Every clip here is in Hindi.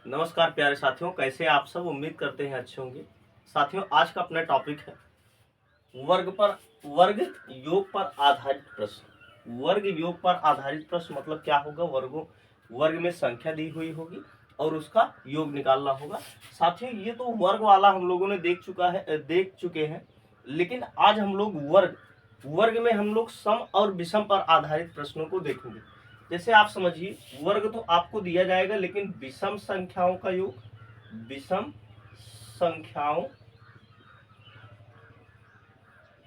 नमस्कार प्यारे साथियों, कैसे हैं आप सब। उम्मीद करते हैं अच्छे होंगे। साथियों, आज का अपना टॉपिक है वर्ग योग पर आधारित प्रश्न। वर्ग योग पर आधारित प्रश्न मतलब क्या होगा। वर्ग में संख्या दी हुई होगी और उसका योग निकालना होगा। साथियों, ये तो वर्ग वाला हम लोगों ने देख चुके हैं, लेकिन आज हम लोग वर्ग में हम लोग सम और विषम पर आधारित प्रश्नों को देखेंगे। जैसे आप समझिए, वर्ग तो आपको दिया जाएगा, लेकिन विषम संख्याओं का योग, विषम संख्याओं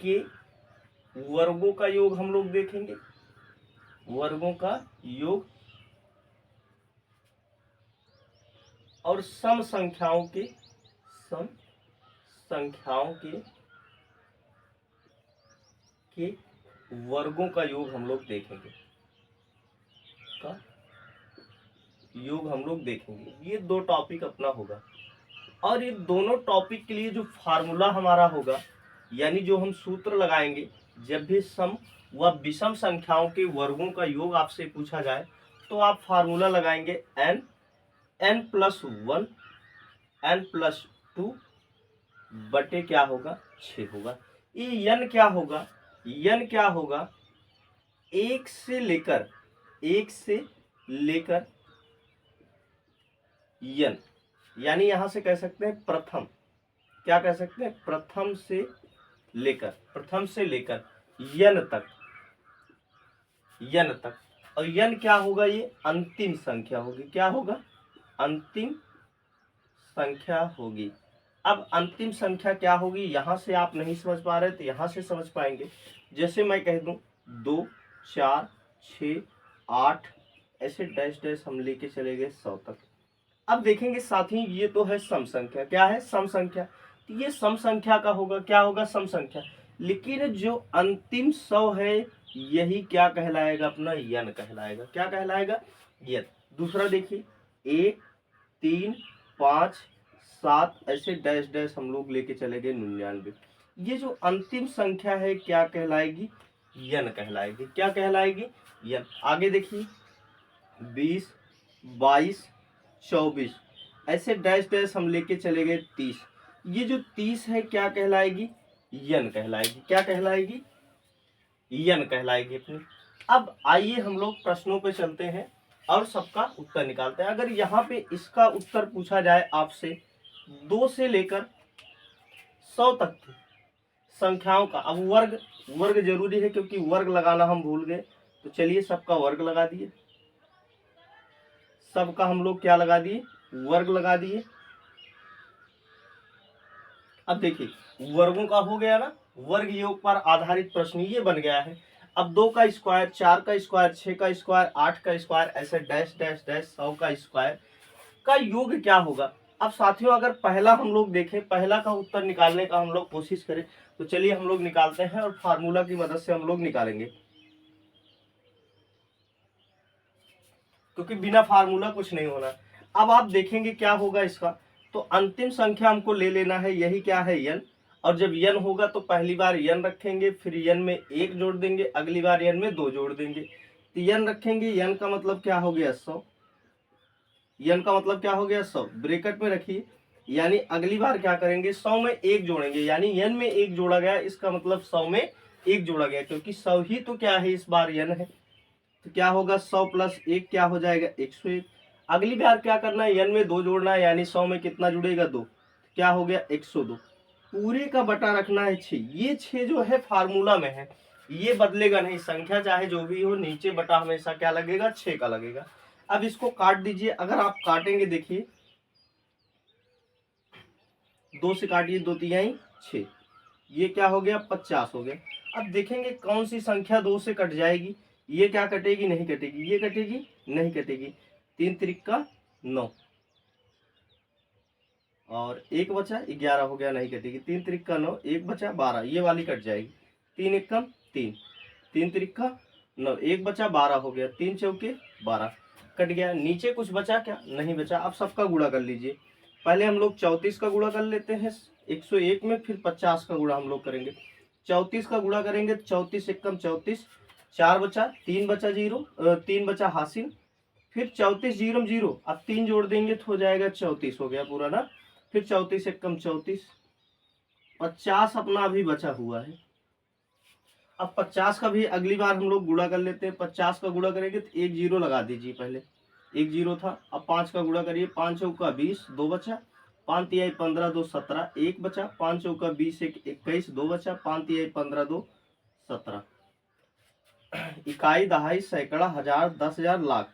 के वर्गों का योग हम लोग देखेंगे। वर्गों का योग और सम संख्याओं के वर्गों का योग हम लोग देखेंगे। ये दो टॉपिक अपना होगा, और ये दोनों टॉपिक के लिए जो फार्मूला हमारा होगा, यानी जो हम सूत्र लगाएंगे जब भी सम व विषम संख्याओं के वर्गों का योग आपसे पूछा जाए, तो आप फार्मूला लगाएंगे n+1 n+2 बटे क्या होगा 6 होगा। ये n क्या होगा, एक से लेकर n, यानी यहां से कह सकते हैं प्रथम, क्या कह सकते हैं, प्रथम से लेकर n तक। और n क्या होगा, ये अंतिम संख्या होगी। क्या होगा, अंतिम संख्या होगी। अब अंतिम संख्या क्या होगी, यहां से आप नहीं समझ पा रहे तो यहां से समझ पाएंगे। जैसे मैं कह दूं 2, 4, 6, 8, ऐसे डैश डैश हम लेके चले गए 100 तक। अब देखेंगे साथी, ये तो है सम संख्या। क्या है, सम संख्या। तो ये सम संख्या का होगा, क्या होगा, सम संख्या। लेकिन जो अंतिम 100 है, यही क्या कहलाएगा, अपना n कहलाएगा। क्या कहलाएगा, n। दूसरा देखिए 1, 3, 5, 7, ऐसे डैश डैश हम लोग लेके चले गए 99। ये जो अंतिम संख्या है क्या कहलाएगी, n कहलाएगी। क्या कहलाएगी, n। आगे देखिए 20, 22, 24, ऐसे डैश डैश हम लेके चले गए 30। ये जो 30 है क्या कहलाएगी, n कहलाएगी। क्या कहलाएगी, n कहलाएगी अपनी। अब आइए हम लोग प्रश्नों पे चलते हैं और सबका उत्तर निकालते हैं। अगर यहाँ पे इसका उत्तर पूछा जाए आपसे 2 से लेकर 100 तक की संख्याओं का, अब वर्ग जरूरी है क्योंकि वर्ग लगाना हम भूल गए, तो चलिए सबका वर्ग लगा दिए। सबका हम लोग क्या लगा दिए, वर्ग लगा दिए। अब देखिए वर्गों का हो गया ना, वर्ग योग पर आधारित प्रश्न ये बन गया है। अब 2 का स्क्वायर, 4 का स्क्वायर, 6 का स्क्वायर, 8 का स्क्वायर, ऐसे डैश डैश डैश 100 का स्क्वायर का योग क्या होगा। अब साथियों, अगर पहला हम लोग देखें, पहला का उत्तर निकालने का हम लोग कोशिश करें, तो चलिए हम लोग निकालते हैं और फार्मूला की मदद से हम लोग निकालेंगे, क्योंकि बिना फार्मूला कुछ नहीं होना। अब आप देखेंगे क्या होगा इसका, तो अंतिम संख्या हमको ले लेना है, यही क्या है, n। और जब n होगा तो पहली बार n रखेंगे, फिर n में 1 जोड़ देंगे, अगली बार n में 2 जोड़ देंगे, तो n रखेंगे। n का मतलब क्या हो गया 100, n का मतलब क्या हो गया 100, ब्रैकेट में रखिए। यानी अगली बार क्या करेंगे, 100 में 1 जोड़ेंगे, यानी n में 1 जोड़ा गया, इसका मतलब 100 में 1 जोड़ा गया, क्योंकि 100 ही तो क्या है, इस बार n है। तो क्या होगा, 100 + 1 क्या हो जाएगा, 101। अगली बार क्या करना है, n में 2 जोड़ना है, यानी 100 में कितना जुड़ेगा, 2, क्या हो गया 102। पूरे का बटा रखना है 6। ये 6 जो है फार्मूला में है, ये बदलेगा नहीं। संख्या चाहे जो भी हो, नीचे बटा हमेशा क्या लगेगा, 6 का लगेगा। अब इसको काट दीजिए। अगर आप काटेंगे, देखिए 2 से काटिए, 2 तिहाई 6, ये क्या हो गया 50 हो गया। अब देखेंगे कौन सी संख्या 2 से कट जाएगी। ये क्या कटेगी, नहीं कटेगी, ये कटेगी, नहीं कटेगी। 3 त्रिक 9 और 1 बचा 11 हो गया, नहीं कटेगी। 3 त्रिक 9, 1 बचा 12, ये वाली कट जाएगी। 3 एकम 3, 3 त्रिक 9, 1 बचा 12 हो गया, 3 चौके 12, कट गया। नीचे कुछ बचा क्या, नहीं बचा। अब सबका गुणा कर लीजिए। पहले हम लोग 34 का गुणा कर लेते हैं 101 में, फिर 50 का गुणा हम लोग करेंगे। 34 का गुणा करेंगे, 34 एकम 34, 4 बचा, 3 बचा 0, 3 बचा हासिल, फिर 34 जीरो में जीरो, अब 3 जोड़ देंगे तो हो जाएगा 34 हो गया पूरा ना। फिर 34 एक कम 34, 50 अपना अभी बचा हुआ है। अब 50 का भी अगली बार हम लोग गुणा कर लेते हैं। 50 का गुणा करेंगे तो एक जीरो लगा दीजिए, पहले एक जीरो था। अब 5 का गुणा करिए, 5 चौका 20, 2 बचा, 5 तिहाई 15, 2 17, 1 बचा, 5 चौका 20, 1 21, 2 बचा, 5 तिहाई 15, 2 17। इकाई, दहाई, सैकड़ा, हजार, 10,000, लाख,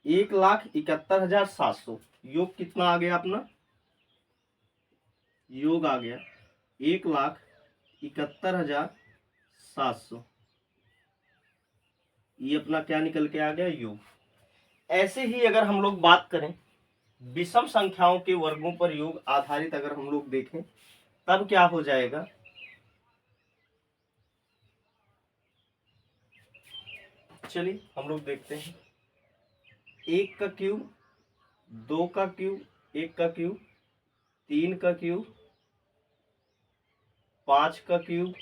1,71,700। योग कितना आ गया अपना? योग आ गया 1,71,700। ये अपना क्या निकल के आ गया? योग। ऐसे ही अगर हम लोग बात करें विषम संख्याओं के वर्गों पर योग आधारित, अगर हम लोग देखें तब क्या हो जाएगा? चलिए हम लोग देखते हैं। 1 का क्यूब, 2 का क्यूब, 1 का क्यूब, 3 का क्यूब, 5 का क्यूब,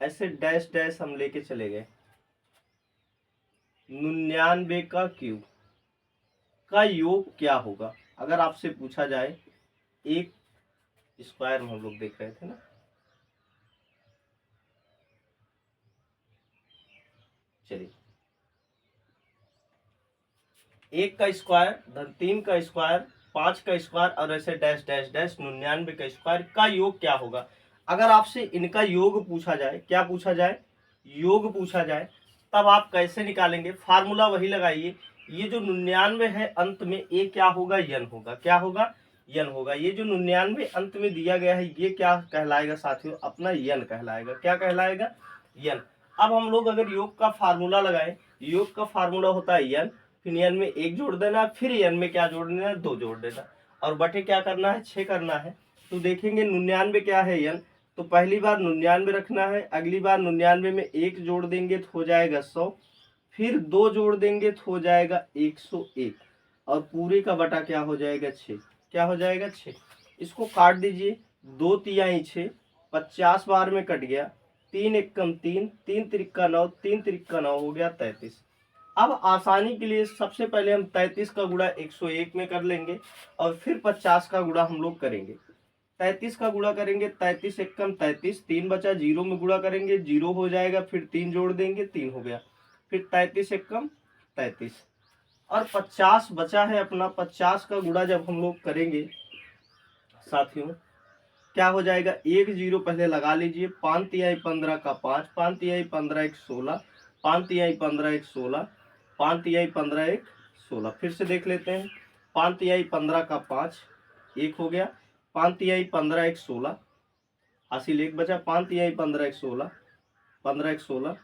ऐसे डैश डैश हम लेके चले गए। 99 का क्यूब का योग क्या होगा अगर आपसे पूछा जाए? एक स्क्वायर में हम लोग देख रहे थे ना, चलिए 1 का स्क्वायर, 3 का स्क्वायर, 5 का स्क्वायर और ऐसे डैश डैश डैश 99 का स्क्वायर का योग क्या होगा? अगर आपसे इनका योग पूछा जाए, क्या पूछा जाए? योग पूछा जाए, तब आप कैसे निकालेंगे? फार्मूला वही लगाइए। ये जो 99 है अंत में, ये क्या होगा? यन होगा। क्या होगा? यन होगा। ये जो 99 अंत में दिया गया है, ये क्या कहलाएगा साथियों? अपना यन कहलाएगा। क्या कहलाएगा? यन। अब हम लोग अगर योग का फार्मूला लगाएं, योग का फार्मूला होता है यन, फिर यन में 1 जोड़ देना, फिर यन में क्या जोड़ देना? 2 जोड़ देना, और बटे क्या करना है? 6 करना है। तो देखेंगे 99 क्या है? यन। तो पहली बार 99 रखना है, अगली बार 99 में 1 जोड़ देंगे तो हो जाएगा 100, फिर 2 जोड़ देंगे तो हो जाएगा 101, और पूरे का बटा क्या हो जाएगा? 6। क्या हो जाएगा? 6। इसको काट दीजिए, 2 तिहाई 6, 50 बार में कट गया, 3 एक कम 3, 3 तिरिक्का 9, 3 तिरिक्का 9 हो गया 33। अब आसानी के लिए सबसे पहले हम 33 का गुणा 101 में कर लेंगे, और फिर 50 का गुणा हम लोग करेंगे। 33 का गुणा करेंगे, 33 एक कम 33, 3 बचा, 0 में गुणा करेंगे, 0 हो जाएगा, फिर 3 जोड़ देंगे, 3 हो गया, फिर 33 एक कम 33, और 50 बचा है अपना। 50 का गुणा जब हम लोग करेंगे साथियों, क्या हो जाएगा? 1 0 पहले लगा लीजिए। 5 तिहाई 15 का 5, 5 तिहाई 15 एक 16, 5 तिहाई 15 एक 16, 5 तिहाई 15 एक 16। फिर से देख लेते हैं। 5 तिहाई 15 का 5, 1 हो गया, 5 तिहाई 15 एक 16, हासिल 1 बचा, 5 तिहाई 15 एक 16, 15 एक 16,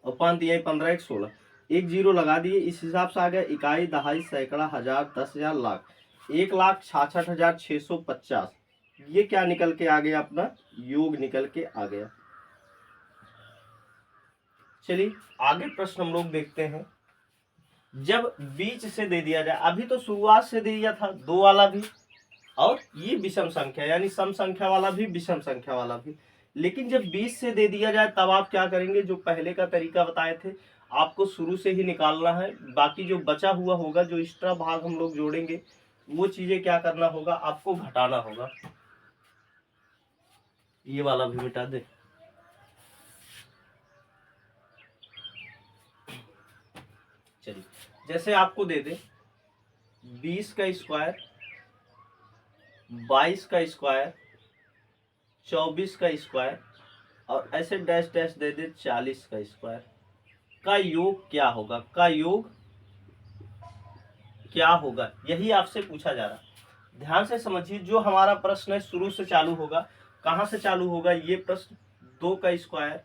और 5 तिहाई 15 एक 16, 1 0 लगा दिए। इस हिसाब से आ गया इकाई, दहाई, सैकड़ा, हजार, 10,000, लाख, 1,66,650। ये क्या निकल के आ गया? अपना योग निकल के आ गया। चलिए आगे प्रश्न हम लोग देखते हैं। जब बीच से दे दिया जाए, अभी तो शुरुआत से दे दिया था 2 वाला भी, और ये विषम संख्या यानी सम संख्या वाला भी, विषम संख्या वाला भी, लेकिन जब 20 से दे दिया जाए तब आप क्या करेंगे? जो पहले का तरीका बताए थे, आपको शुरू से ही निकालना है। बाकी जो बचा हुआ होगा, जो एक्स्ट्रा भाग हम लोग जोड़ेंगे, वो चीजें क्या करना होगा? आपको घटाना होगा। ये वाला भी मिटा दे। चलिए जैसे आपको दे दे 20 का स्क्वायर, 22 का स्क्वायर, 24 का स्क्वायर, और ऐसे डैश डैश दे दे 40 का स्क्वायर, का योग क्या होगा? का योग क्या होगा? यही आपसे पूछा जा रहा। ध्यान से समझिए, जो हमारा प्रश्न है शुरू से चालू होगा। कहाँ से चालू होगा ये प्रश्न? 2 का स्क्वायर,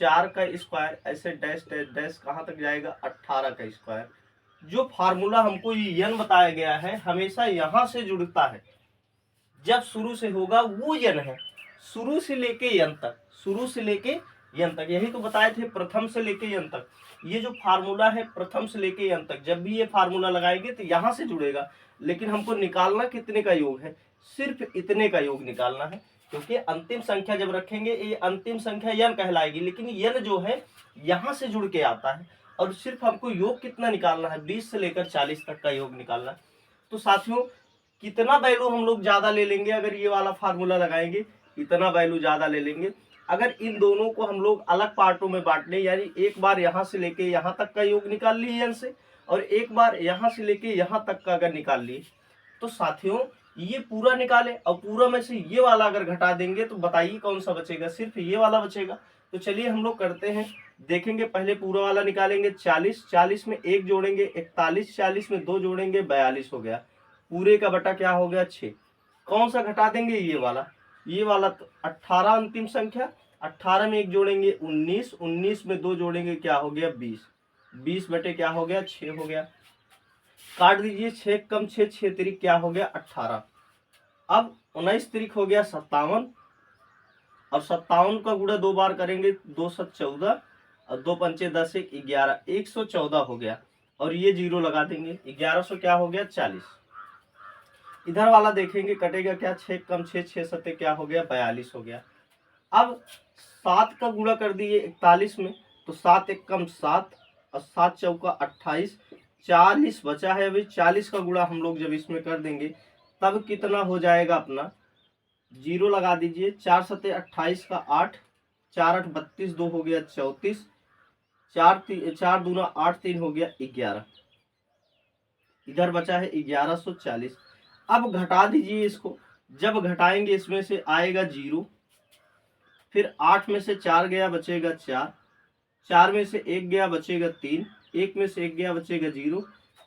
4 का स्क्वायर, ऐसे डैश डैश डैश कहाँ तक जाएगा? 18 का स्क्वायर। जो फार्मूला हमको ये यन बताया गया है, हमेशा यहाँ से जुड़ता है। जब शुरू से होगा वो यन है, शुरू से लेके यन तक, शुरू से लेके यन तक। यही तो बताए थे, प्रथम से लेके यन तक। ये जो फार्मूला है प्रथम से लेके यन तक, जब भी ये फार्मूला लगाएंगे तो यहाँ से जुड़ेगा। लेकिन हमको निकालना कितने का योग है? सिर्फ इतने का योग निकालना है, क्योंकि अंतिम संख्या जब रखेंगे ये अंतिम संख्या यन कहलाएगी, लेकिन यन जो है यहाँ से जुड़ के आता है। और सिर्फ हमको योग कितना निकालना है, 20 से लेकर 40 तक का योग निकालना है। तो साथियों कितना वैल्यू हम लोग ज्यादा ले लेंगे अगर ये वाला फार्मूला लगाएंगे, इतना वैल्यू ज्यादा ले लेंगे। अगर इन दोनों को हम लोग अलग पार्टों में बांट लें, यानी एक बार यहाँ से लेके यहाँ तक का योग निकाल लिए n से, और एक बार यहाँ से लेके यहाँ तक का अगर निकाल लिए, तो साथियों ये पूरा निकाले और पूरा में से ये वाला अगर घटा देंगे तो बताइए कौन सा बचेगा, सिर्फ ये वाला बचेगा। तो चलिए हम लोग करते हैं, देखेंगे पहले पूरा वाला निकालेंगे। 40, 40 में 1 जोड़ेंगे 41, 40 में 2 जोड़ेंगे 42 हो गया, पूरे का बटा क्या हो गया 6। कौन सा घटा देंगे, ये वाला। तो 18 अंतिम संख्या, 18 में 1 जोड़ेंगे 19, 19 में 2 जोड़ेंगे क्या हो गया 20, 20 बटे क्या हो गया 6 हो गया। काट दीजिए, 6 कम 6, 6 तिरिक क्या हो गया 18। अब 19 तिरिक हो गया 57, और 57 का गुणा 2 बार करेंगे 2 7 14, और 2 पंचे 10 1 11, 114 हो गया। और ये 0 लगा देंगे, 1100 क्या हो गया 40। इधर वाला देखेंगे कटेगा क्या, 6 कम 6, 6 सत्ते क्या हो गया 42 हो गया। अब 7 का गुणा कर दिए 41 में, तो 7 1 कम 7, और 7 चौका 28, 40 बचा है। अभी 40 का गुणा हम लोग जब इसमें कर देंगे तब कितना हो जाएगा अपना, 0 लगा दीजिए। 4 सत्ते 28 का 8, 4 8 32, 2 हो गया 34, 4 दूना 8, 3 हो गया 11। इधर बचा है 1140। अब घटा दीजिए इसको, जब घटाएंगे इसमें से आएगा 0, फिर 8 में से 4 गया बचेगा 4, 4 में से 1 गया बचेगा 3, 1 में से 1 गया बचेगा 0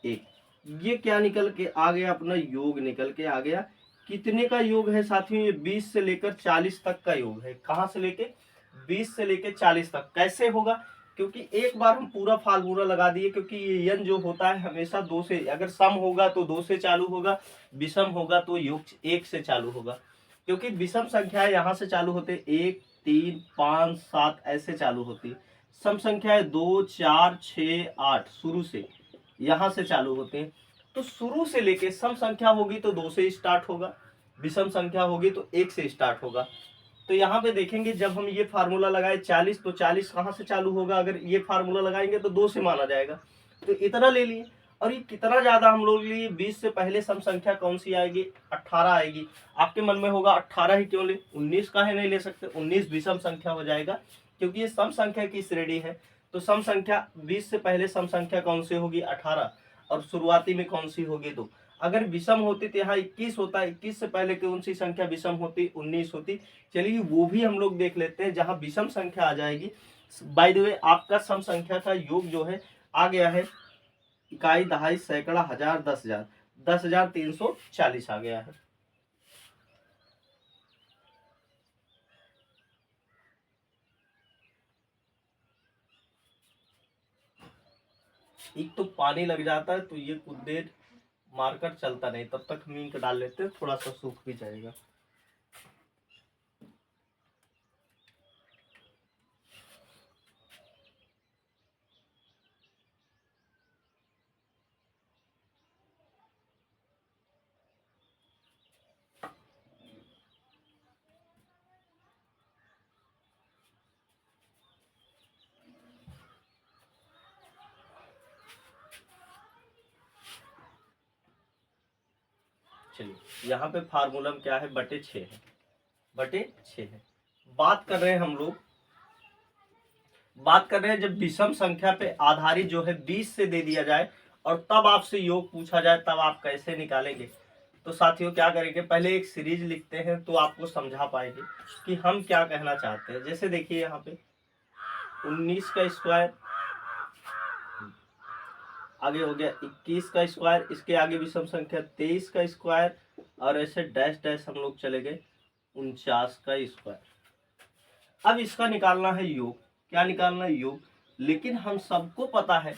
1। ये क्या निकल के आ गया, अपना योग निकल के आ गया। कितने का योग है साथियों, ये 20 से लेकर 40 तक का योग है। कहाँ से लेके, 20 से लेकर 40 तक। कैसे होगा, क्योंकि एक बार हम पूरा फार्मूला लगा दिए, क्योंकि ये n जो होता है हमेशा 2 से, अगर सम होगा तो 2 से चालू होगा, विषम होगा तो योग 1 से चालू होगा। क्योंकि विषम संख्याएं यहाँ से चालू होते 1 3 5 7 ऐसे चालू होती, सम संख्याएं 2 4 6 8 शुरू से यहाँ से चालू होते हैं। तो शुरू से लेके सम संख्या होगी तो 2 से स्टार्ट होगा, विषम संख्या होगी तो 1 से स्टार्ट होगा। तो यहाँ पे देखेंगे जब हम ये फार्मूला लगाए 40, तो 40 कहाँ से चालू होगा, अगर ये फार्मूला लगाएंगे तो 2 से माना जाएगा। तो इतना ले लिए, और ये कितना ज्यादा हम लोग लिए, 20 से पहले सम संख्या कौन सी आएगी, 18 आएगी। आपके मन में होगा 18 ही क्यों ले, 19 का है नहीं ले सकते, 19 विषम संख्या हो जाएगा, क्योंकि ये सम संख्या की श्रेणी है। तो सम संख्या 20 से पहले सम संख्या कौन सी होगी 18, और शुरुआती में कौन सी होगी 2। अगर विषम होती तो यहाँ 21 होता, 21 से पहले कौन सी संख्या विषम होती, 19 होती। चलिए वो भी हम लोग देख लेते हैं जहाँ विषम संख्या आ जाएगी। बाय द वे आपका सम संख्या का योग जो है आ गया है, इकाई दहाई सैकड़ा हजार 10,000, 10,340 आ गया है। एक तो पानी लग जाता है तो ये कुछ देर मार्कर चलता नहीं, तब तक हम इंक डाल लेते हैं, थोड़ा सा सूख भी जाएगा। चलिए यहाँ पे फार्मूला क्या है, बटे 6 है, बटे 6 है। बात कर रहे हैं हम लोग, बात कर रहे हैं जब विषम संख्या पे आधारित जो है 20 से दे दिया जाए और तब आपसे योग पूछा जाए, तब आप कैसे निकालेंगे। तो साथियों क्या करेंगे, पहले एक सीरीज लिखते हैं तो आपको समझा पाएंगे कि हम क्या कहना चाहते हैं। जैसे देखिए यहाँ पे 19 का स्क्वायर, आगे हो गया 21 का स्क्वायर, इसके आगे विषम संख्या 23 का स्क्वायर, और ऐसे डैश डैश हम लोग चले गए 49 का स्क्वायर। अब इसका निकालना है योग, क्या निकालना है योग। लेकिन हम सबको पता है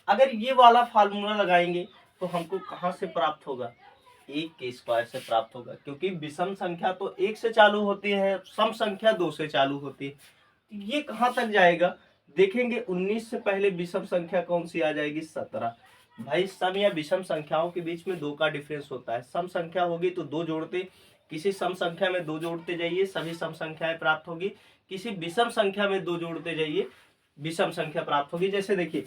अगर ये वाला फार्मूला लगाएंगे तो हमको कहाँ से प्राप्त होगा, 1 के स्क्वायर से प्राप्त होगा, क्योंकि विषम संख्या तो 1 से चालू होती है, सम संख्या 2 से चालू होती है। तो ये कहाँ तक जाएगा, देखेंगे 19 से पहले विषम संख्या कौन सी आ जाएगी 17। भाई सम या विषम संख्याओं के बीच में 2 का डिफरेंस होता है। सम संख्या होगी तो 2 जोड़ते, किसी सम संख्या में 2 जोड़ते जाइए, सभी सम संख्याएं प्राप्त होगी। किसी विषम संख्या में 2 जोड़ते जाइए विषम संख्या प्राप्त होगी। जैसे देखिए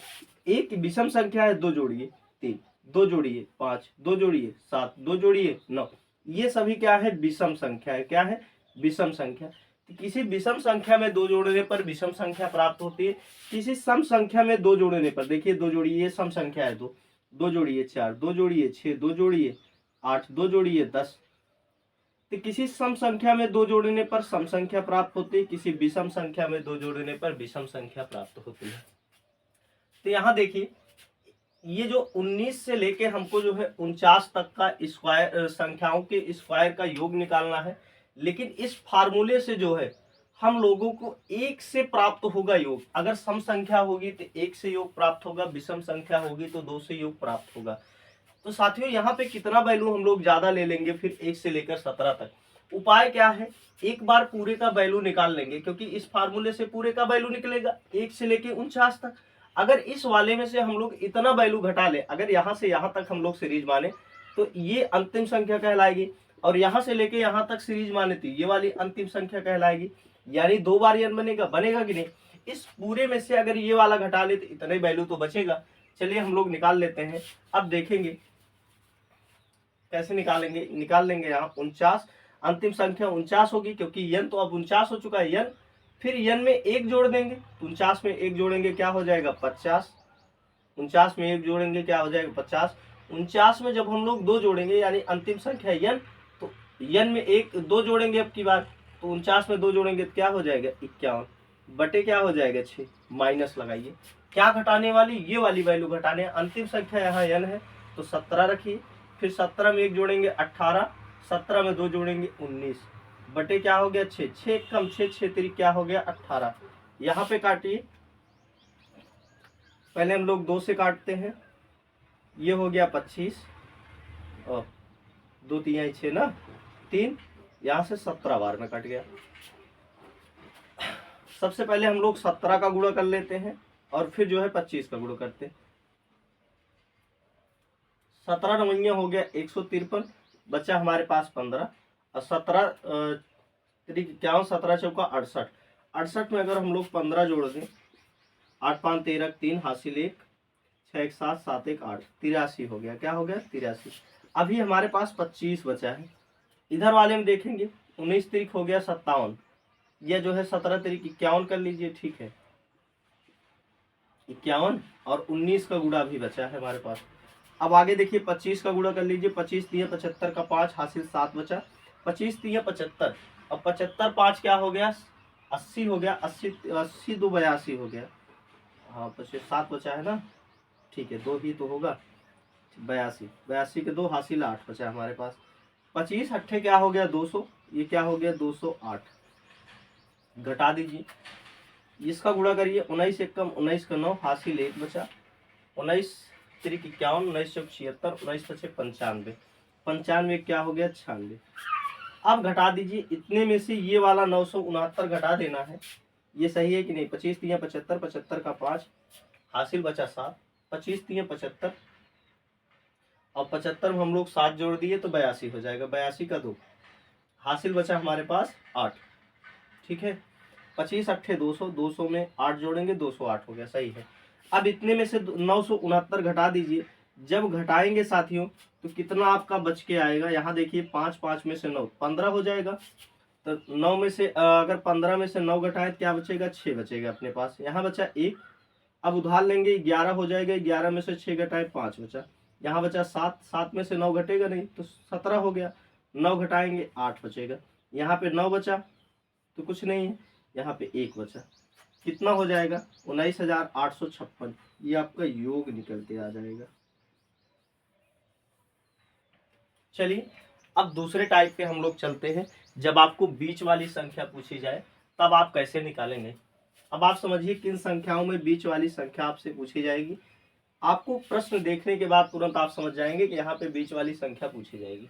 एक विषम संख्या है, दो जोड़िए 3, दो जोड़िए 5, दो जोड़िए 7, दो जोड़िए 9, ये सभी क्या है, विषम संख्या है। क्या है, विषम संख्या। तो किसी विषम संख्या में दो जोड़ने पर विषम संख्या प्राप्त होती है। किसी सम संख्या में दो जोड़ने पर, देखिए दो जोड़िए, ये सम संख्या है, दो, दो जोड़िए 4, दो जोड़िए 6, दो जोड़िए 8, दो जोड़िए 10। तो किसी सम संख्या में दो जोड़ने पर सम संख्या प्राप्त होती है, किसी विषम संख्या में दो जोड़ने पर विषम संख्या प्राप्त होती है। तो यहाँ देखिए ये जो 19 से लेके हमको जो है 49 तक का स्क्वायर संख्याओं के स्क्वायर का योग निकालना है। लेकिन इस फार्मूले से जो है हम लोगों को एक से प्राप्त होगा योग। अगर सम संख्या होगी तो एक से योग प्राप्त होगा, विषम संख्या होगी तो दो से योग प्राप्त होगा। तो साथियों यहाँ पे कितना वैल्यू हम लोग ज्यादा ले लेंगे, फिर 1 से लेकर 17 तक। उपाय क्या है, एक बार पूरे का वैल्यू निकाल लेंगे, क्योंकि इस फार्मूले से पूरे का वैल्यू निकलेगा 1 से लेकर 49 तक। अगर इस वाले में से हम लोग इतना वैल्यू घटा ले, अगर यहाँ से यहाँ तक हम लोग सीरीज माने तो ये अंतिम संख्या कहलाएगी, और यहाँ से लेके यहाँ तक सीरीज माने तो ये वाली अंतिम संख्या कहलाएगी। यानी दो बार n बनेगा, बनेगा कि नहीं। इस पूरे में से अगर ये वाला घटा ले तो इतने वैल्यू तो बचेगा। चलिए हम लोग निकाल लेते हैं। अब देखेंगे कैसे निकालेंगे। निकाल लेंगे यहाँ 49, अंतिम संख्या 49 होगी, क्योंकि n तो अब 49 हो चुका है n। फिर n में एक जोड़ देंगे, 49 में एक जोड़ेंगे क्या हो जाएगा 50, 49 में एक जोड़ेंगे क्या हो जाएगा 50, 49 में जब हम लोग दो जोड़ेंगे यानी अंतिम संख्या n, तो n में एक दो जोड़ेंगे अब की बार, तो 49 में दो जोड़ेंगे तो क्या हो जाएगा 51 बटे क्या हो जाएगा 6, माइनस लगाइए। क्या घटाने वाली, ये वाली वैल्यू घटाने। अंतिम संख्या यहाँ n है तो 17 रखिए, फिर 17 में एक जोड़ेंगे 18, 17 में दो जोड़ेंगे 19 बटे क्या हो गया 6, 6 कम 6, 6 3 क्या हो गया 18। यहाँ पे काटिए, पहले हम लोग 2 से काटते हैं, ये हो गया 25 और 2 3 6 ना 3, यहाँ से 17 बार में कट गया। सबसे पहले हम लोग 17 का गुणा कर लेते हैं और फिर जो है 25 का गुणा करते हैं। 17 नवैया हो गया 153, बचा हमारे पास 15 और 17 51, 17 चौका 68, 68 में अगर हम लोग 15 जोड़ दें, 8 5 13 3 हासिल 1, 6 1 7 7 1 8, 83 हो गया। क्या हो गया 83। अभी हमारे पास 25 बचा है। इधर वाले में देखेंगे 19 तरीक हो गया 57, यह जो है 17 तरीक 51 कर लीजिए, ठीक है 51 और 19 का गुणा भी बचा है हमारे पास। अब आगे देखिए 25 का गुणा कर लीजिए, 25 3 75 का 5 हासिल 7 बचा, 25 3 75 और 75 5 क्या हो गया 80 हो गया, 80 80 2 82 हो गया। हाँ 7 बचा है ना, ठीक है 2 ही तो होगा, 82 82 के 2 हासिल 8 बचा हमारे पास। 25 अट्ठे क्या हो गया 200, ये क्या हो गया 208, घटा दीजिए, इसका गुणा करिए, 19 एक कम 19 का 9 हासिल 1 बचा, 19 तिरिक 51, 19 चौक 76, 19 पचे 95, 95 क्या हो गया 96। अब घटा दीजिए, इतने में से ये वाला 969 घटा देना है। ये सही है कि नहीं, 25 3 75, 75 का 5 हासिल बचा 7, 25 3 75 और 75 में हम लोग 7 जोड़ दिए तो 82 हो जाएगा, 82 का 2 हासिल बचा हमारे पास 8, ठीक है 25 अट्ठे 200, 200 में 8 जोड़ेंगे 208 हो गया, सही है। अब इतने में से 969 घटा दीजिए, जब घटाएंगे साथियों तो कितना आपका बच के आएगा, यहाँ देखिए 5 5 में से 9 15 हो जाएगा। तो 9 में से अगर 15 में से 9 घटाएं तो क्या बचेगा 6 बचेगा अपने पास, यहाँ बचा 1। अब उधार लेंगे 11 हो जाएगा, 11 में से 6 घटाएं 5 बचा, यहाँ बचा 7, 7 में से 9 घटेगा नहीं तो 17 हो गया, 9 घटाएंगे 8 बचेगा, यहाँ पे 9 बचा तो कुछ नहीं है, यहाँ पे 1 बचा, कितना हो जाएगा 19,856। ये आपका योग निकल के आ जाएगा। चलिए अब दूसरे टाइप पे हम लोग चलते हैं। जब आपको बीच वाली संख्या पूछी जाए तब आप कैसे निकालेंगे। अब आप समझिए किन संख्याओं में बीच वाली संख्या आपसे पूछी जाएगी। आपको प्रश्न देखने के बाद तुरंत आप समझ जाएंगे कि यहाँ पे बीच वाली संख्या पूछी जाएगी।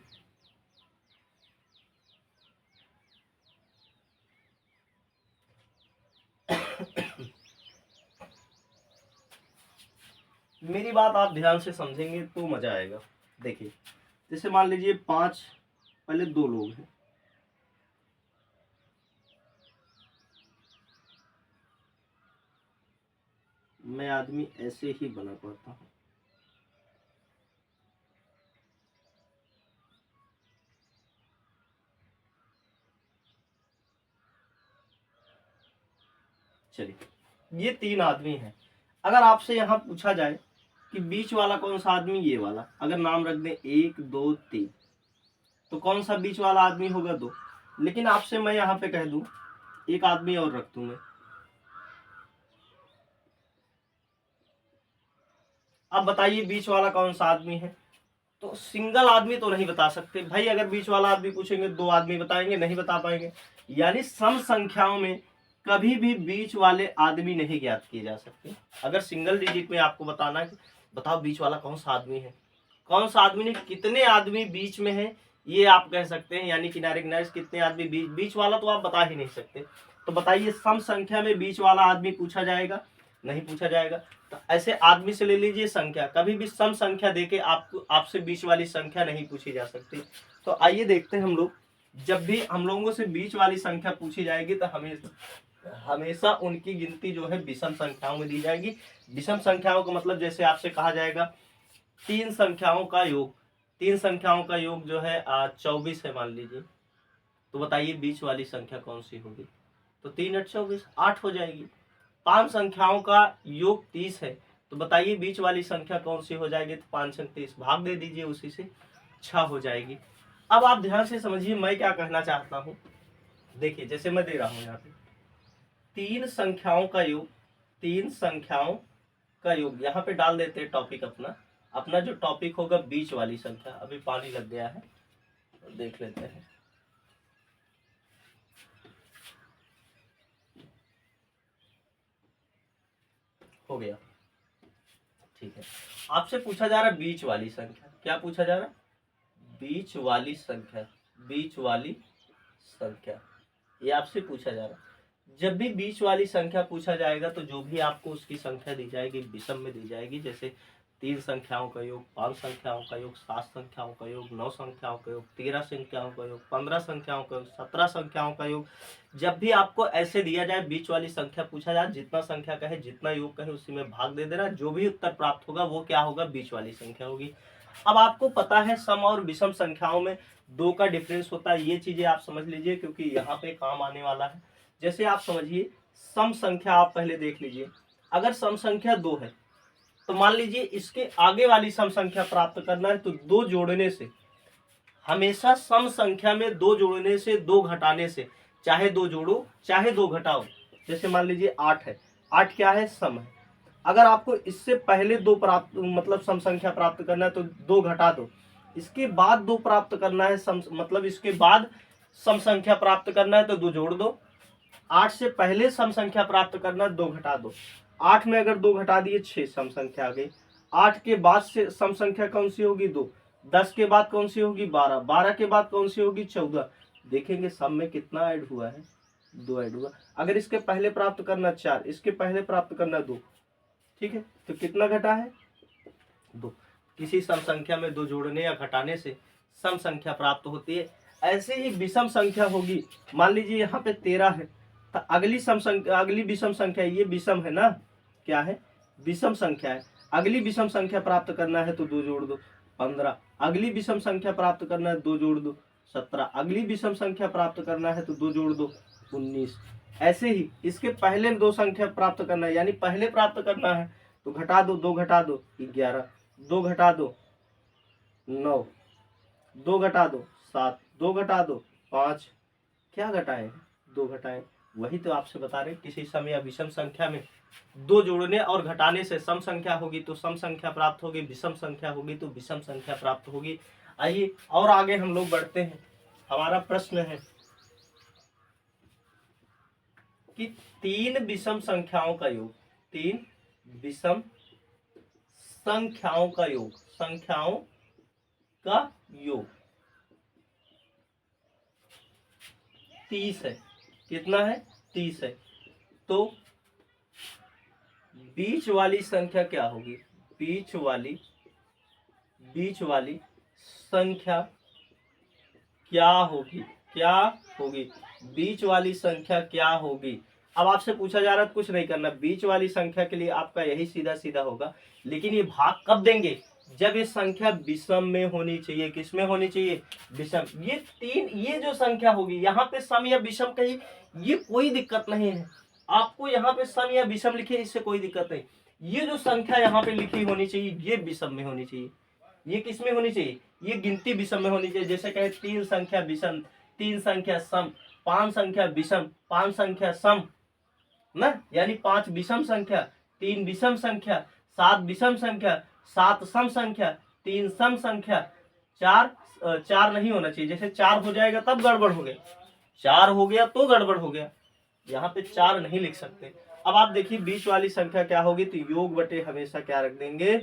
मेरी बात आप ध्यान से समझेंगे तो मजा आएगा। देखिए जैसे मान लीजिए 5, पहले 2 लोग हैं, मैं आदमी ऐसे ही बना पाता हूँ। चलिए, ये 3 आदमी हैं। अगर आपसे यहाँ पूछा जाए कि बीच वाला कौन सा आदमी, ये वाला, अगर नाम रख दें 1 2 3, तो कौन सा बीच वाला आदमी होगा? 2। लेकिन आपसे मैं यहाँ पे कह दूं एक आदमी और रख दूं मैं, अब बताइए बीच वाला कौन सा आदमी है? तो सिंगल आदमी तो नहीं बता सकते भाई। अगर बीच वाला आदमी पूछेंगे 2 आदमी बताएंगे, नहीं बता पाएंगे। यानी सम संख्याओं में कभी भी बीच वाले आदमी नहीं ज्ञात किए जा सकते। अगर सिंगल डिजिट में आपको बताना है कि बताओ बीच वाला कौन सा आदमी है, कौन सा आदमी ने कितने आदमी बीच में है, ये आप कह सकते हैं। यानी किनारे किनारे से कितने आदमी बीच वाला तो आप बता ही नहीं सकते। तो बताइए सम संख्या में बीच वाला आदमी पूछा जाएगा? नहीं पूछा जाएगा। तो ऐसे आदमी से ले लीजिए संख्या, कभी भी सम संख्या देके आपको आपसे बीच वाली संख्या नहीं पूछी जा सकती। तो आइए देखते हैं हम लोग, जब भी हम लोगों से बीच वाली संख्या पूछी जाएगी तो हमेशा उनकी गिनती जो है विषम संख्याओं में दी जाएगी। विषम संख्याओं का मतलब जैसे आपसे कहा जाएगा 3 संख्याओं का योग, 3 संख्याओं का योग जो है 24 है मान लीजिए, तो बताइए बीच वाली संख्या कौन सी होगी? तो 3 8 24, 8 हो जाएगी। 5 संख्याओं का योग 30 है, तो बताइए बीच वाली संख्या कौन सी हो जाएगी? तो 5 संग 30, भाग दे दीजिए उसी से, 6 हो जाएगी। अब आप ध्यान से समझिए मैं क्या कहना चाहता हूँ। देखिए जैसे मैं दे रहा हूँ यहाँ पे 3 संख्याओं का योग, 3 संख्याओं का योग, यहाँ पे डाल देते हैं टॉपिक अपना। अपना जो टॉपिक होगा बीच वाली संख्या। अभी पानी लग गया है, देख लेते हैं। हो गया, ठीक है। आपसे पूछा जा रहा है बीच वाली संख्या। क्या पूछा जा रहा है? बीच वाली संख्या, बीच वाली संख्या, ये आपसे पूछा जा रहा है। जब भी बीच वाली संख्या पूछा जाएगा तो जो भी आपको उसकी संख्या दी जाएगी विषम में दी जाएगी। जैसे 3 संख्याओं का योग, 5 संख्याओं का योग, 7 संख्याओं का योग, 9 संख्याओं का योग, 13 संख्याओं का योग, 15 संख्याओं का योग, 17 संख्याओं का योग। जब भी आपको ऐसे दिया जाए बीच वाली संख्या पूछा जाए, जितना संख्या कहे, जितना योग कहे उसी में भाग दे देना। जो भी उत्तर प्राप्त होगा वो क्या होगा? बीच वाली संख्या होगी। अब आपको पता है सम और विषम संख्याओं में 2 का डिफरेंस होता है। ये चीजें आप समझ लीजिए क्योंकि यहाँ पे काम आने वाला है। जैसे आप समझिए सम संख्या, आप पहले देख लीजिए। अगर सम संख्या 2 है तो मान लीजिए इसके आगे वाली सम संख्या प्राप्त करना है तो 2 जोड़ने से, हमेशा सम संख्या में 2 जोड़ने से, 2 घटाने से, चाहे 2 जोड़ो चाहे 2 घटाओ। जैसे मान लीजिए 8 है, 8 क्या है? सम है। अगर आपको इससे पहले 2 प्राप्त मतलब सम संख्या प्राप्त करना है तो 2 घटा दो, इसके बाद 2 प्राप्त करना है सम मतलब इसके बाद सम संख्या प्राप्त करना है तो 2 जोड़ दो। 8 से पहले सम संख्या प्राप्त करना है 2 घटा दो। 8 में अगर 2 घटा दिए 6 सम संख्या आ गई। 8 के बाद से सम संख्या कौन सी होगी? 2। 10 के बाद कौन सी होगी? 12। 12 के बाद कौन सी होगी? 14। देखेंगे सम में कितना ऐड हुआ है? 2 ऐड हुआ। अगर इसके पहले प्राप्त करना 4, इसके पहले प्राप्त करना 2, ठीक है, तो कितना घटा है? 2। किसी सम संख्या में 2 जोड़ने या घटाने से सम संख्या प्राप्त होती है। ऐसे ही विषम संख्या होगी। मान लीजिए यहाँ पे 13 है, तो अगली विषम संख्या, ये विषम है ना, क्या है? विषम संख्या है। अगली विषम संख्या प्राप्त करना है तो 2 जोड़ दो, 15। अगली विषम संख्या प्राप्त करना है 2 जोड़ दो, 17। अगली विषम संख्या प्राप्त करना है तो 2 जोड़ दो, 19। ऐसे ही इसके पहले 2 संख्या प्राप्त करना है, यानी पहले प्राप्त करना है तो घटा दो, 2 घटा दो 11, 2 घटा दो 9, 2 घटा दो 7, 2 घटा दो 5। क्या घटाए? 2 घटाए। वही तो आपसे बता रहे, किसी सम या विषम संख्या में 2 जोड़ने और घटाने से सम संख्या होगी तो सम संख्या प्राप्त होगी, विषम संख्या होगी तो विषम संख्या प्राप्त होगी। आइए और आगे हम लोग बढ़ते हैं। हमारा प्रश्न है कि 3 विषम संख्याओं का योग, 3 विषम संख्याओं का योग, संख्याओं का योग 30 है। कितना है? 30 है। तो बीच वाली संख्या क्या होगी? बीच वाली संख्या क्या होगी? क्या होगी? बीच वाली संख्या क्या होगी? अब आपसे पूछा जा रहा है कुछ नहीं करना, बीच वाली संख्या के लिए आपका यही सीधा सीधा होगा, लेकिन ये भाग कब देंगे, जब ये संख्या विषम में होनी चाहिए। किस में होनी चाहिए, विषम। ये तीन, ये जो संख्या होगी यहाँ पे सम या विषम कही, ये कोई दिक्कत नहीं है, आपको यहाँ पे सम या विषम लिखे इससे कोई दिक्कत नहीं। ये जो संख्या यहाँ पे लिखी होनी चाहिए ये विषम में होनी चाहिए। ये किस में होनी चाहिए, ये गिनती विषम में होनी चाहिए। जैसे कहे 3 संख्या विषम, 3 संख्या सम, 5 संख्या विषम, 5 संख्या सम ना, यानी 5 विषम संख्या, 3 विषम संख्या, 7 विषम संख्या, 7 सम संख्या, 3 सम संख्या, 4 नहीं होना चाहिए। जैसे 4 हो जाएगा तब गड़बड़ हो गया, 4 हो गया तो गड़बड़ हो गया, यहाँ पे 4 नहीं लिख सकते। अब आप देखिए बीच वाली संख्या क्या होगी, तो योग बटे हमेशा क्या रख देंगे,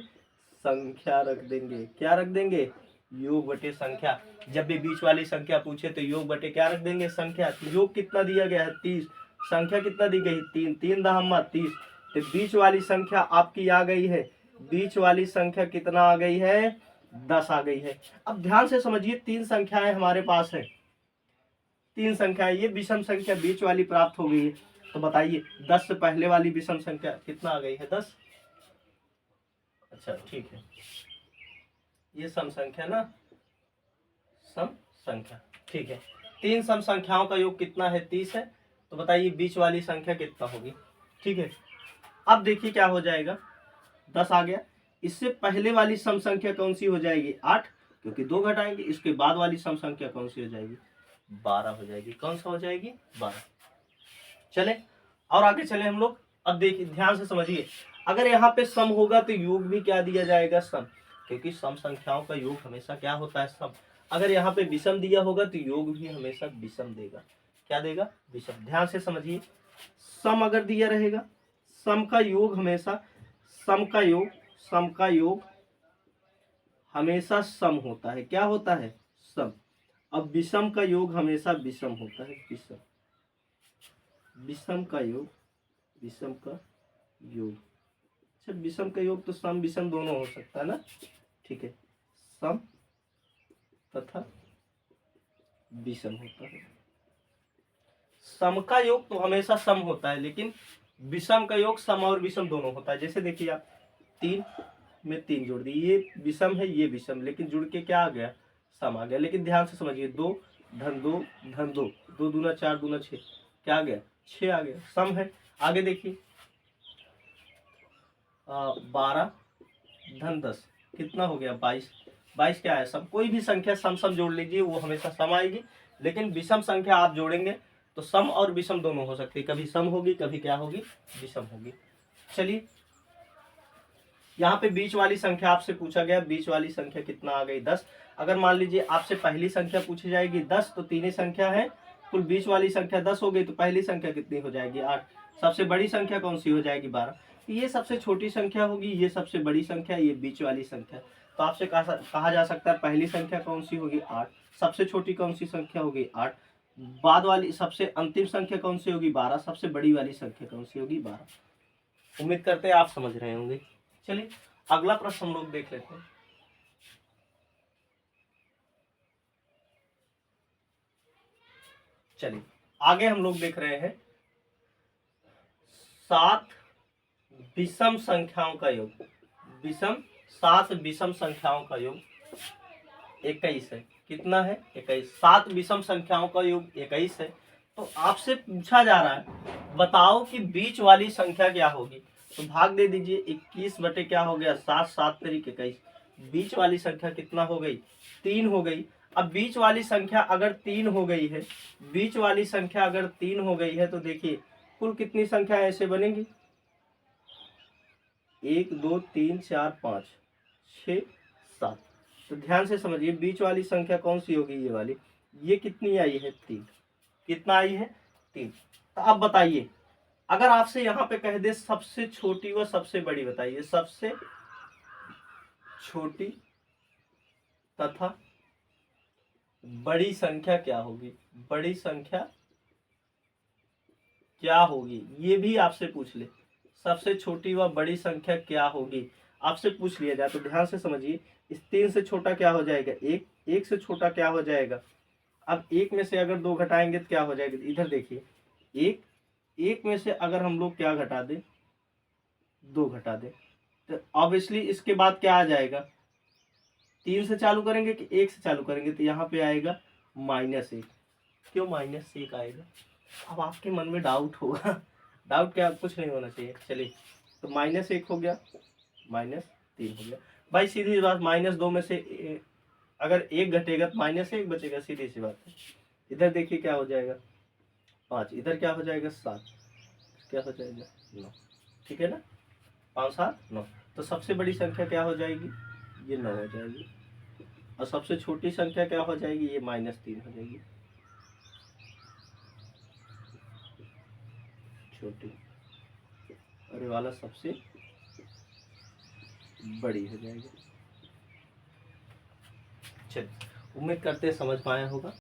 संख्या रख देंगे। क्या रख देंगे, योग बटे संख्या। जब भी बीच वाली संख्या पूछे तो योग बटे क्या रख देंगे, संख्या। तो योग कितना दिया गया है 30, संख्या कितना दी गई 3, 3 दहम्मा 30, तो बीच वाली संख्या आपकी आ गई है, बीच वाली संख्या कितना आ गई है, 10 आ गई है। अब ध्यान से समझिए 3 संख्याएं हमारे पास है, 3 संख्याएं, ये विषम संख्या बीच वाली प्राप्त हो गई है। तो बताइए 10 से पहले वाली विषम संख्या कितना आ गई है, 10। अच्छा ठीक है, ये सम संख्या ना, सम संख्या, ठीक है। 3 सम संख्याओं का योग कितना है, 30 है। तो बताइए बीच वाली संख्या कितना होगी, ठीक है। अब देखिए क्या हो जाएगा, 10 आ गया। इससे पहले वाली सम संख्या कौन सी हो जाएगी, 8, क्योंकि 2 घटाएंगे। इसके बाद वाली सम संख्या कौन सी हो जाएगी, 12 हो जाएगी। कौन सा हो जाएगी, 12। चले और आगे चले हम लोग। अब देखिए ध्यान से समझिए, अगर यहाँ पे सम होगा तो योग भी क्या दिया जाएगा, सम, क्योंकि सम संख्याओं का योग हमेशा क्या होता है, सम। अगर यहाँ पे विषम दिया होगा तो योग भी हमेशा विषम देगा। क्या देगा, विषम। ध्यान से समझिए, सम अगर दिया रहेगा, सम का योग हमेशा, सम का योग, सम का योग हमेशा सम होता है। क्या होता है, सम। अब विषम का योग हमेशा विषम होता है, विषम। विषम का योग, विषम का योग, अच्छा विषम का योग तो सम विषम दोनों हो सकता है ना, ठीक है। सम तथा विषम होता है। सम का योग तो हमेशा सम होता है, लेकिन विषम का योग सम और विषम दोनों होता है। जैसे देखिए आप 3 में 3 जोड़ दिए, ये विषम है ये विषम, लेकिन जुड़ के क्या आ गया, सम आ गया। लेकिन ध्यान से समझिए, 2 धन 2 धन 2, 2 दूना 4 दूना 6, क्या आ गया, 6 आ गया, सम है। आगे देखिए 12 धन 10 कितना हो गया, 22, 22 क्या है, सब। कोई भी संख्या सम सम जोड़ लीजिए वो हमेशा सम आएगी, लेकिन विषम संख्या आप जोड़ेंगे तो सम और विषम दोनों हो सकती है, कभी सम होगी कभी क्या होगी, विषम होगी। चलिए यहाँ पे बीच वाली संख्या आपसे पूछा गया, बीच वाली संख्या कितना आ गई, 10। अगर मान लीजिए आपसे पहली संख्या पूछी जाएगी 10, तो 3 ही संख्या है, कुल बीच वाली संख्या 10 हो गई, तो पहली संख्या कितनी हो जाएगी, 8। सबसे बड़ी संख्या कौन सी हो जाएगी, 12। ये सबसे छोटी संख्या होगी, ये सबसे बड़ी संख्या, ये बीच वाली संख्या। तो आपसे कहा जा सकता है पहली संख्या कौन सी होगी, 8। सबसे छोटी कौन सी संख्या होगी, 8। बाद वाली सबसे अंतिम संख्या कौन सी होगी, 12। सबसे बड़ी वाली संख्या कौन सी होगी, 12। उम्मीद करते हैं आप समझ रहे होंगे। चलिए अगला प्रश्न हम लोग देख लेते हैं। चलिए आगे हम लोग देख रहे हैं 7 विषम संख्याओं का योग, विषम 7 विषम संख्याओं का योग 21 है। कितना है, 21। 7 विषम संख्याओं का योग 21 है। तो आपसे पूछा जा रहा है बताओ कि बीच वाली संख्या क्या होगी। तो भाग दे दीजिए, 21 बटे क्या हो गया, 7, 7 तरीके 21। बीच वाली संख्या कितना हो गई, 3 हो गई। अब बीच वाली संख्या अगर 3 हो गई है, बीच वाली संख्या अगर 3 हो गई है, तो देखिए कुल कितनी संख्या ऐसे बनेगी, 1 2 3 4 5 6 7। तो ध्यान से समझिए बीच वाली संख्या कौन सी होगी, ये वाली। ये कितनी आई है, 3। कितना आई है, 3। तो अब बताइए अगर आपसे यहाँ पे कह दे सबसे छोटी व सबसे बड़ी, बताइए सबसे छोटी तथा बड़ी संख्या क्या होगी, बड़ी संख्या क्या होगी, ये भी आपसे पूछ ले। सबसे छोटी व बड़ी संख्या क्या होगी, आपसे पूछ लिया जाए। तो ध्यान से समझिए, इस 3 से छोटा क्या हो जाएगा, 1। 1 से छोटा क्या हो जाएगा, अब 1 में से अगर 2 घटाएंगे तो क्या हो जाएगा, इधर देखिए 1 1 में से अगर हम लोग क्या घटा दें, 2 घटा दें, तो ऑब्वियसली इसके बाद क्या आ जाएगा, 3 से चालू करेंगे कि 1 से चालू करेंगे, तो यहाँ पे आएगा -1। क्यों -1 आएगा? अब आपके मन में डाउट होगा डाउट क्या, कुछ नहीं होना चाहिए। चलिए, तो -1 हो गया, -3 हो गया। भाई सीधी सी बात, -2 में से अगर 1 घटेगा तो -1 बचेगा, सीधी सी बात है। इधर देखिए क्या हो जाएगा, 5, इधर क्या हो जाएगा, 7, क्या हो जाएगा, 9। ठीक है ना, 5 7 9। तो सबसे बड़ी संख्या क्या हो जाएगी, ये 9 हो जाएगी, और सबसे छोटी संख्या क्या हो जाएगी, ये -3 हो जाएगी, छोटी, और ये वाला सबसे बड़ी हो जाएगी। चलिए, उम्मीद करते हैं समझ में आया होगा।